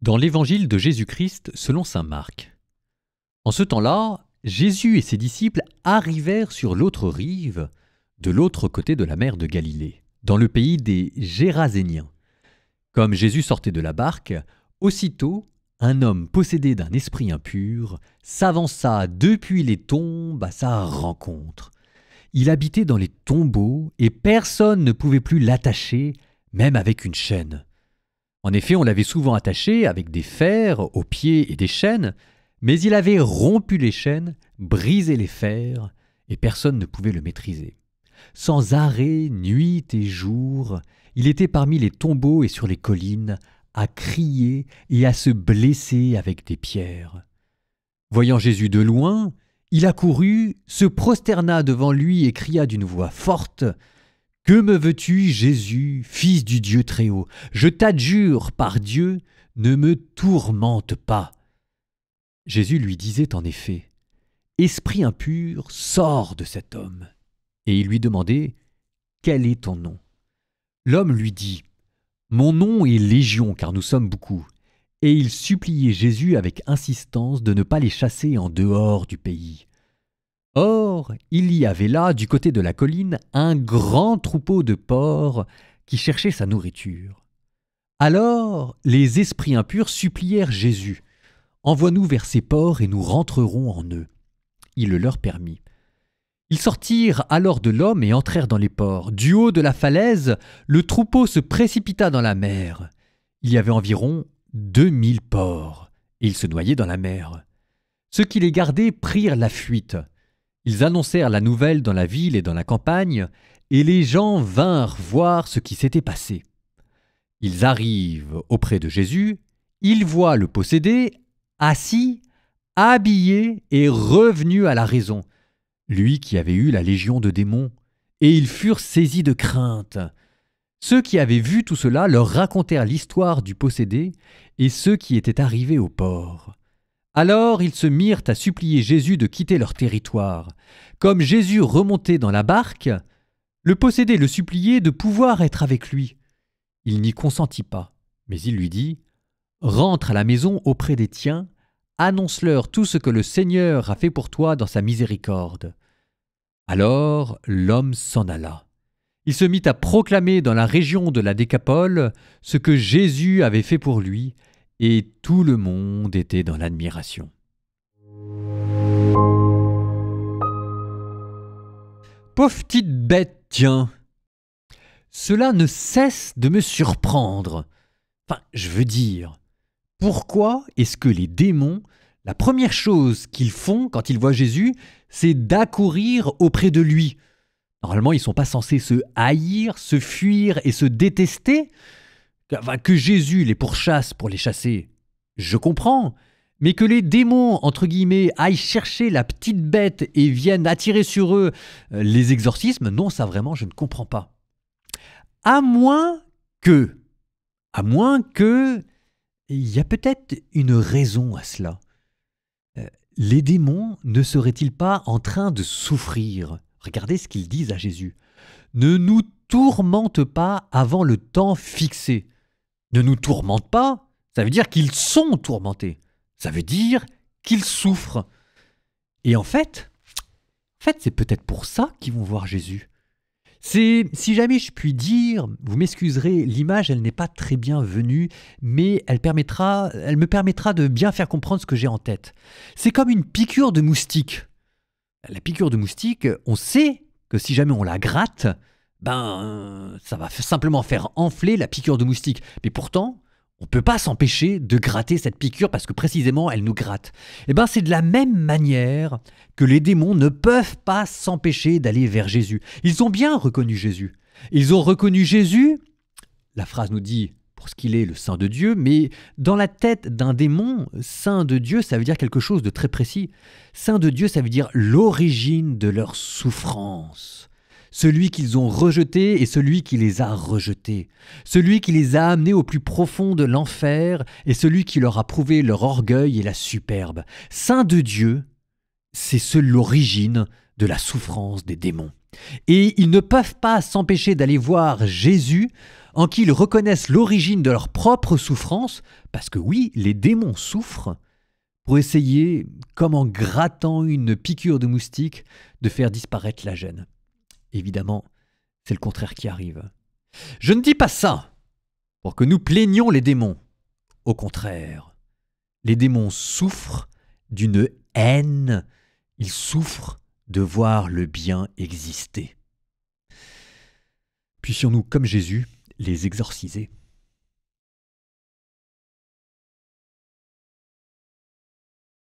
Dans l'évangile de Jésus-Christ selon saint Marc. En ce temps-là, Jésus et ses disciples arrivèrent sur l'autre rive, de l'autre côté de la mer de Galilée, dans le pays des Géraséniens. Comme Jésus sortait de la barque, aussitôt, un homme possédé d'un esprit impur s'avança depuis les tombes à sa rencontre. Il habitait dans les tombeaux et personne ne pouvait plus l'attacher, même avec une chaîne. En effet, on l'avait souvent attaché avec des fers aux pieds et des chaînes, mais il avait rompu les chaînes, brisé les fers, et personne ne pouvait le maîtriser. Sans arrêt, nuit et jour, il était parmi les tombeaux et sur les collines, à crier et à se blesser avec des pierres. Voyant Jésus de loin, il accourut, se prosterna devant lui et cria d'une voix forte « Que me veux-tu, Jésus, fils du Dieu Très-Haut? Je t'adjure, par Dieu, ne me tourmente pas. » Jésus lui disait en effet « Esprit impur, sors de cet homme. » Et il lui demandait « Quel est ton nom ?» L'homme lui dit « Mon nom est Légion, car nous sommes beaucoup. » Et il suppliait Jésus avec insistance de ne pas les chasser en dehors du pays. Or, il y avait là, du côté de la colline, un grand troupeau de porcs qui cherchait sa nourriture. Alors, les esprits impurs supplièrent Jésus « Envoie-nous vers ces porcs et nous rentrerons en eux. » Il le leur permit. Ils sortirent alors de l'homme et entrèrent dans les porcs. Du haut de la falaise, le troupeau se précipita dans la mer. Il y avait environ 2000 porcs, et ils se noyaient dans la mer. Ceux qui les gardaient prirent la fuite. Ils annoncèrent la nouvelle dans la ville et dans la campagne, et les gens vinrent voir ce qui s'était passé. Ils arrivent auprès de Jésus, ils voient le possédé, assis, habillé et revenu à la raison, lui qui avait eu la légion de démons, et ils furent saisis de crainte. Ceux qui avaient vu tout cela leur racontèrent l'histoire du possédé et ceux qui étaient arrivés au port. Alors ils se mirent à supplier Jésus de quitter leur territoire. Comme Jésus remontait dans la barque, le possédé le suppliait de pouvoir être avec lui. Il n'y consentit pas, mais il lui dit « Rentre à la maison auprès des tiens, annonce-leur tout ce que le Seigneur a fait pour toi dans sa miséricorde. » Alors l'homme s'en alla. Il se mit à proclamer dans la région de la Décapole ce que Jésus avait fait pour lui, et tout le monde était dans l'admiration. Pauvre petite bête, tiens! Cela ne cesse de me surprendre. Enfin, je veux dire, pourquoi est-ce que les démons, la première chose qu'ils font quand ils voient Jésus, c'est d'accourir auprès de lui? Normalement, ils ne sont pas censés se haïr, se fuir et se détester. Enfin, que Jésus les pourchasse pour les chasser, je comprends. Mais que les démons, entre guillemets, aillent chercher la petite bête et viennent attirer sur eux les exorcismes, non, ça vraiment, je ne comprends pas. À moins que, il y a peut-être une raison à cela. Les démons ne seraient-ils pas en train de souffrir? Regardez ce qu'ils disent à Jésus. « Ne nous tourmente pas avant le temps fixé. » Ne nous tourmente pas, ça veut dire qu'ils sont tourmentés. Ça veut dire qu'ils souffrent. Et en fait, c'est peut-être pour ça qu'ils vont voir Jésus. Si jamais je puis dire, vous m'excuserez, l'image, elle n'est pas très bien venue, mais elle me permettra de bien faire comprendre ce que j'ai en tête. C'est comme une piqûre de moustique. La piqûre de moustique, on sait que si jamais on la gratte, ça va simplement faire enfler la piqûre de moustique. Mais pourtant, on ne peut pas s'empêcher de gratter cette piqûre parce que précisément, elle nous gratte. C'est de la même manière que les démons ne peuvent pas s'empêcher d'aller vers Jésus. Ils ont bien reconnu Jésus. Ils ont reconnu Jésus, la phrase nous dit pour ce qu'il est le Saint de Dieu, mais dans la tête d'un démon, Saint de Dieu, ça veut dire quelque chose de très précis. Saint de Dieu, ça veut dire l'origine de leur souffrance. Celui qu'ils ont rejeté et celui qui les a rejetés. Celui qui les a amenés au plus profond de l'enfer et celui qui leur a prouvé leur orgueil et la superbe. Saint de Dieu, c'est l'origine de la souffrance des démons. Et ils ne peuvent pas s'empêcher d'aller voir Jésus en qui ils reconnaissent l'origine de leur propre souffrance, parce que oui, les démons souffrent, pour essayer, comme en grattant une piqûre de moustique, de faire disparaître la gêne. Évidemment, c'est le contraire qui arrive. Je ne dis pas ça pour que nous plaignions les démons. Au contraire, les démons souffrent d'une haine. Ils souffrent de voir le bien exister. Puissions-nous, comme Jésus, les exorciser.